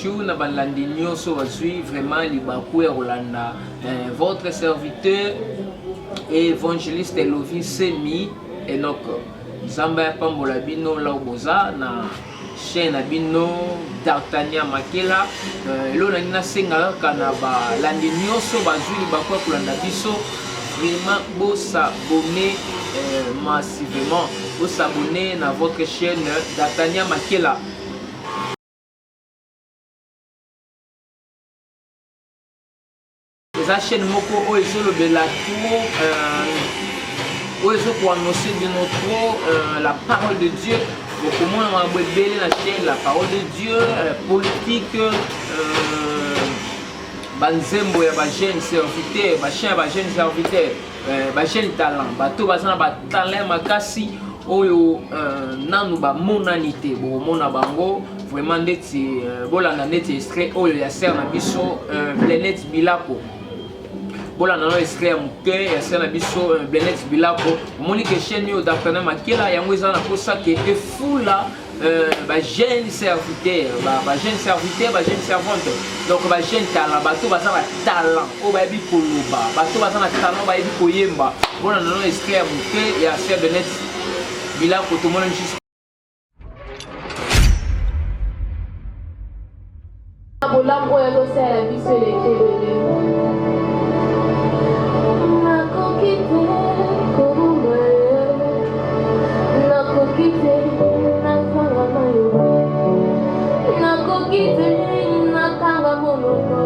bonjour, Nabalandi Nyoso Wasui, vraiment Libakou et Rolanda, votre serviteur et évangéliste Elovi Semi Enoch. Zamba Pambola Bino Lauboza, na chaîne Abino D'Artagnan Makela, l'on a une single Kanaba, Landi Nyoso Wasui, Libakou et Rolanda Biso, vraiment beau s'abonner massivement, beau s'abonner à votre chaîne D'Artagnan Makela. La chaîne Moko Oezo le Belato, Oezo pour annoncer de notre la parole de Dieu. Comment on va bélir la chaîne, la parole de Dieu, politique, Banzembo, ya jeune serviteur, jeune serviteur, jeune talent, bateau bazana ba talent makasi, oyo nanu ba monanité, bo mona bango, vraiment ndeti bolanda ndeti extrait oyo ya ser na biso Blenet Bilako. Bola nano extrait muke ya ser na biso Blenet Bilako. Moni que chaîne yo d'Artagnan Makela yango ezana posa ke efula jeune serviteur, jeune serviteur, jeune servante. Donc jeune talent, bato bazana talent, o ba bi koloba, bato bazana talent ba bi koyemba. Bola nano extrait muke ya ser Blenet Bilako tout le monde juste Bolambo ya losala biso lekebele nakokite korume nakokite nakanga mayo nakokite nakanga monoko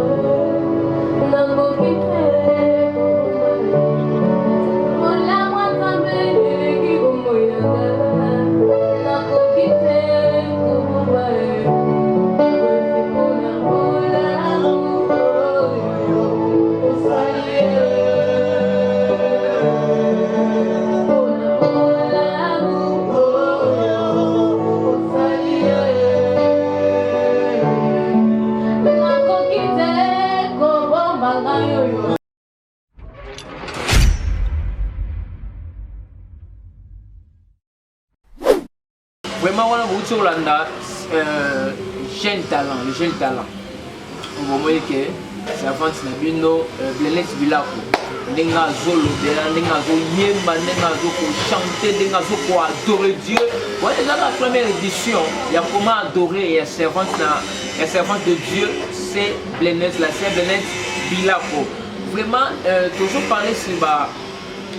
nakokite molamwa nzambe eleki komoyanga nakokite korume vraiment on a beaucoup de Hollanda jeune talent, le jeune talent. Vous voyez que c'est avant que Nabino Blenet Bilako. Nenga zolo bela, nenga zo yemba, nenga zo ko chanter, nenga zo ko adorer Dieu. Voilà déjà la première édition. Il y a comment adorer la servante de Dieu, c'est Blenet, la sœur Blenet Bilako. Vraiment toujours parler sur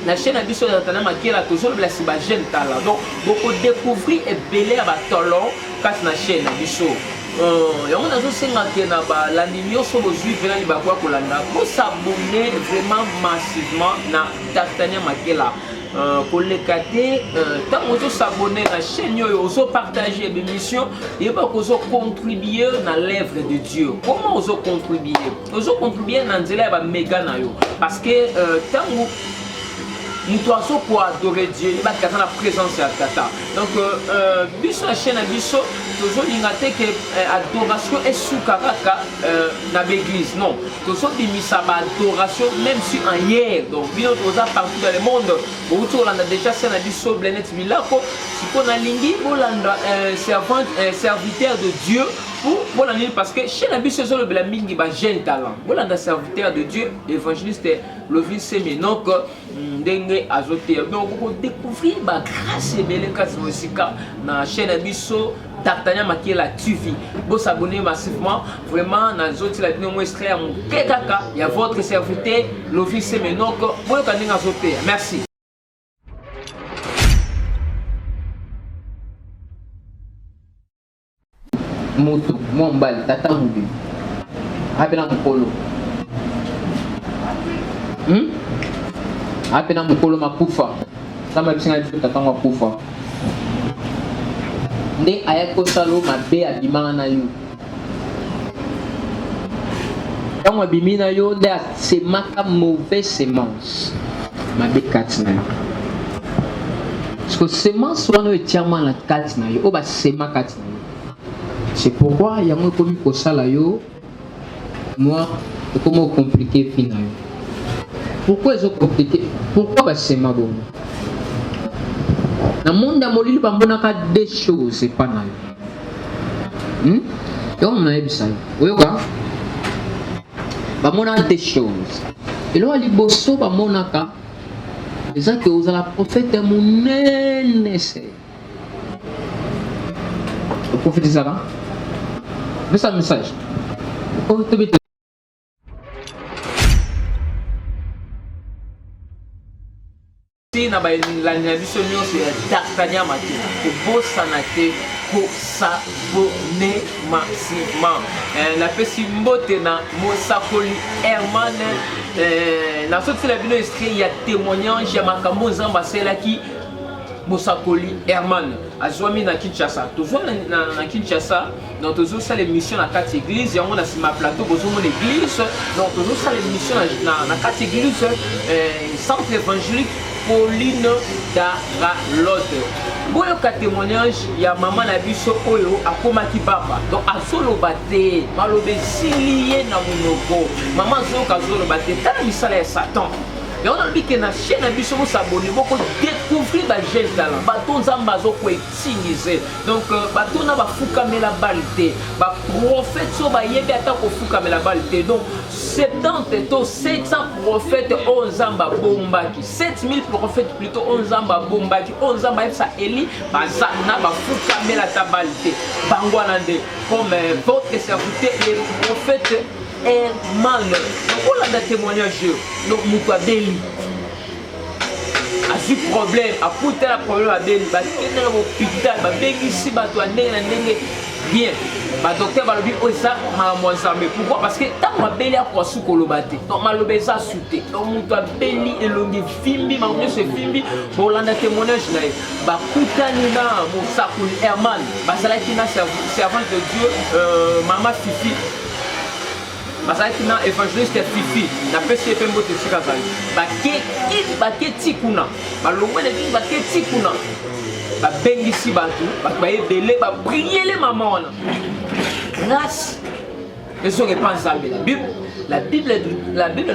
la chaîne Abisso d'Artagnan Makela toujours la jeune talent. Donc beaucoup découvrir et belé à talent quand la chaîne Abisso. Yango nazo senga ke na ba landi nyoso bozui vena libakwa kolanda ko s'abonner vraiment massivement na D'Artagnan Makela. Pour les cater, tant que vous s'abonner à la chaîne, vous partager mes missions et vous contribuer dans l'œuvre de Dieu. Comment vous contribuer? Vous contribuer dans l'œuvre méga parce que tant que nous doivons pour adorer Dieu, il va y avoir la présence de Tata. Donc, biso la chaîne biso, toujours l'ingate que adoration est sous karaka dans l'église. Non, toujours bimisa adoration même si en hier. Donc, bien nous avons partout dans le monde. Autour on a déjà chaîne biso Blenet Bilako. Si on a lingi, on a serviteur de Dieu. Parce que chez la biche, le blamingi ba jeune talent. Voilà un serviteur de Dieu, évangéliste Lovis Semi. Donc, dengue azoté. Donc, vous découvrir ma grâce et belle grâce aussi dans la chaîne Abisso D'Artagnan Makela TV. Vous s'abonnez massivement. Vraiment, dans les autres, la extrait mon kekaka. Il y a votre serviteur Lovis Semi. Donc, vous avez azoté. Merci. Moto, Mombal, Tata Mubi. Apena Mukolo. Apena Mukolo Makufa. Sama Psinga Tata Makufa. Nde ayako salo mabe abimanga na yo. Quand abimi na yo, nde semaka mauvaise semence. Mabe kati na yo. Parce que semence wana etiama na kati na yo, oba sema kati na yo. C'est pourquoi il y a un commis pour ça là yo. Moi, comment compliquer final. Pourquoi ils ont compliqué? Pourquoi c'est ma bonne? Dans le monde de Molili, il y a deux choses, c'est pas mal. yo on a ebisa yo quoi ba mona des choses et là li bosso ba mona ka eza que vous la prophète monene c'est le prophète Isara mais ça message oh te na ba la biso nyonso ya D'Artagnan mati ko bosana te ko s'abonner maximum na pesi mbote na mosakoli Herman na soti la bino extrait ya témoignage ya makambo nzamba selaki mosakoli Herman azwami na Kinshasa toujours na Kinshasa donc toujours ça l'émission na quatre église yango na sima plateau bozo mon église donc toujours ça l'émission na quatre église centre évangélique Pauline Daralote. Boyoka témoignage ya maman na biso oyo akomaki papa. Donc azoloba te, malobe silié na monoko. Maman zoka zoloba te, tala misala ya Satan. Et on a dit que na chaîne na biso s'abonner beaucoup découvrir ba jeune talent. Bato nzamba zo ko extinguer. Donc bato na ba fuka mela balite. Ba prophète so ba yebe ata ko fuka mela balite. Donc 70 to 700 prophètes on nzamba bombaki. 7000 prophètes plutôt on nzamba bombaki. On nzamba epsa Eli bazana ba fuka mela tabalite. Bangwana nde comme votre serviteur les prophètes Herman. Donc on a des témoignages. Donc Moukabeli a eu problème, a poussé la problème à Beli. Bah il est dans l'hôpital, bah Beli ici, bah toi n'est bien. Bah docteur va le dire oh ça m'a mais pourquoi? Parce que tant ma Beli a quoi sous kolobate. Donc ma lobeza souté. Donc Moukabeli et l'ongi filmi, ma on se filmi. Bon là on a témoignage là. Bah Koutani na Moussakul Herman. Bah ça là qui n'a servante de Dieu, maman Fifi. Bazaki na évangéliste Fifi na pesi pembo te sika zali bake tikuna balongwe na biso bake tikuna babengisi bantu bayebele babriller les mamans wana grâce ezonge pas nzambe la Bible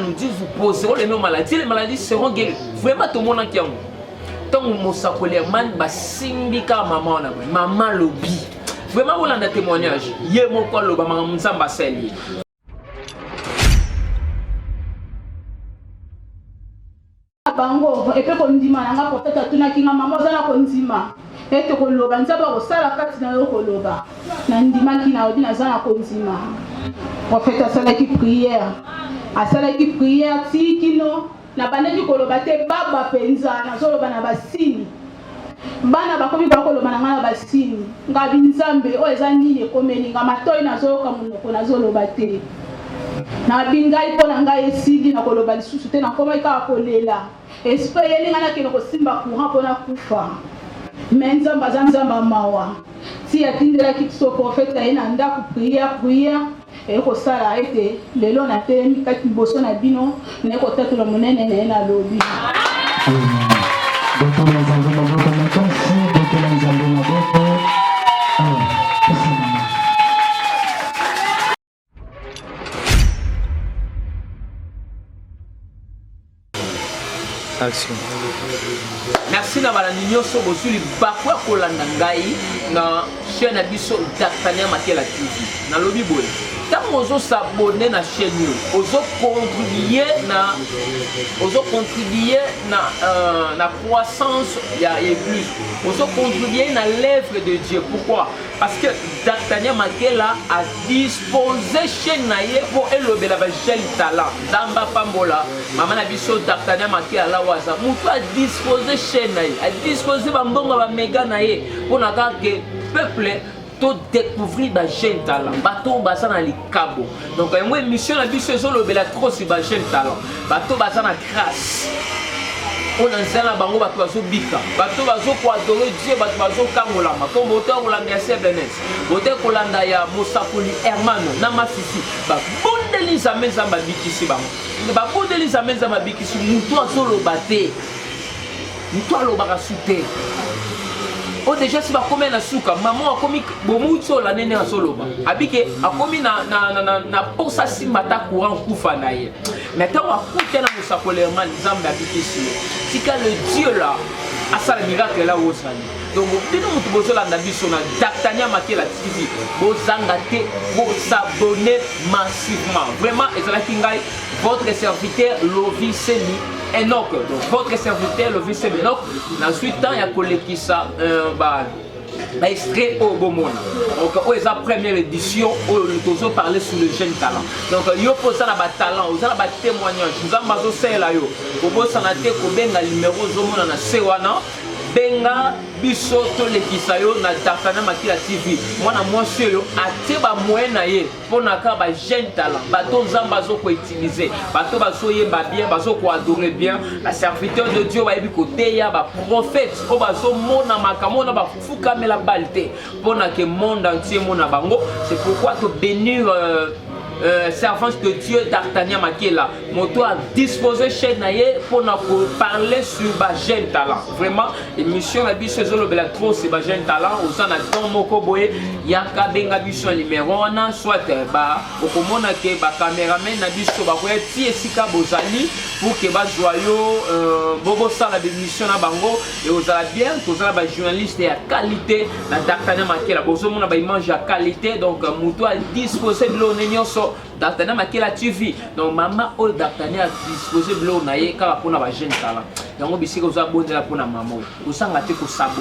nous dit vous poserez les mêmes maladies seront guéries vraiment tout le monde qui yango tant mosakoli man basimbika maman wana maman lobi vraiment on a un témoignage ye moko loba maman nzamba seli. Bango et puis kondima nanga peut-être tuna kinga mama zana kondima et to koloba nzaba ko sala kati na yo koloba na ndima kina odi na zana kondima prophète asala ki prière tikino na baneki koloba te baba penza na zoloba na basini bana bakomi bakoloba na ngana basini ngabi nzambe o ezani ne komeli ngama toyi na zoka munoko na zoloba te na bingai pona ngai esidi na koloba lisusu te na koma ika kolela esprit yelinga na kino kosimba courant pona kufa menzamba zanzamba mawa si atindela kitso prophète ina ndaku prière et ko sala ete lelo na telemi kati boso na bino ne ko tatula monene na ina lobi Action. Merci na balandi nyonso bozuli bakwa kolanda ngai na chaîne na biso D'Artagnan Makela TV na lobi boye tango ozo s'abonner na chaîne yo ozo contribuer na croissance ya église ozo contribuer na l'œuvre de Dieu. Pourquoi? Parce que D'Artagnan Makela a disposé chaîne na ye pour elobela ba jeune talent zamba pambola mama na biso D'Artagnan Makela la waza mutu a disposé chaîne na ye a disposé ba mbongo ba mega na ye pour na que peuple to découvrir ba jeune talent bato baza na likabo. Donc moi mission na biso ezolobela trop si ba jeune talent bato baza na grâce on a nzela bango bato bazobika bato bazokoadore Dieu bato bazokangolama comme auteur kolanda ya Sebenet auteur kolanda ya Mosakoli Herman na Mafifi babondeli nzambe nzambe abikisi bango babondeli nzambe nzambe abikisi mutu azoloba te mutu alobaka su te o déjà si bakomi na suka maman akomi bomuti ola nene azoloba abike akomi na posa simata courant kufa na ye mais tant akuta na Mosakoli Herman nzambe abikisi tika le Dieu là asala miracle là osani donc bino mutu bozolanda biso na D'Artagnan Makiela TV bozanga te s'abonner massivement vraiment ezalaki ngai votre serviteur Lovi Semi Enoch, donc votre serviteur Lovi Semi Enoch na suite temps ya kolekisa extrait au Bomona. Donc, c'est la première édition où nous avons parlé sur le jeune talent. Donc, il y a un talent, il y a un témoignage. Nous avons fait là, numéro benga biso to lekisa yo na D'Artagnan Makiela TV mwana mwasi yo ateba moyena ye pona ka ba jeune talent bato nzamba zo ko utiliser bato bazo yeba bien bazo ko adorer bien la serviteur de Dieu ba yebi côté ya ba prophète o bazo mona makamo na ba fuka mela balte pona que monde entier mona bango. C'est pourquoi to bénir servant de Dieu D'Artagnan Makiela moto a disposé chez naye pour parler sur ba jeune talent. Vraiment émission la biso zolo bela trop c'est ba jeune talent au sana don moko boye yaka benga biso numéro 1 soit ba okomona ke ba cameraman na biso ba ko ti esika bozali pour que ba joyeux bobo sala de mission na bango et ozala bien tozala ba journaliste ya qualité na D'Artagnan Makiela bozo mona ba image ya qualité donc moto a disposé de l'onignon D'Artagnan Makiela TV. Donc maman ou D'Artagnan a disposé de l'eau naïe car pour na jeune talent. Donc on bisika oza bonde la pour na maman. Osanga te ko sabonner.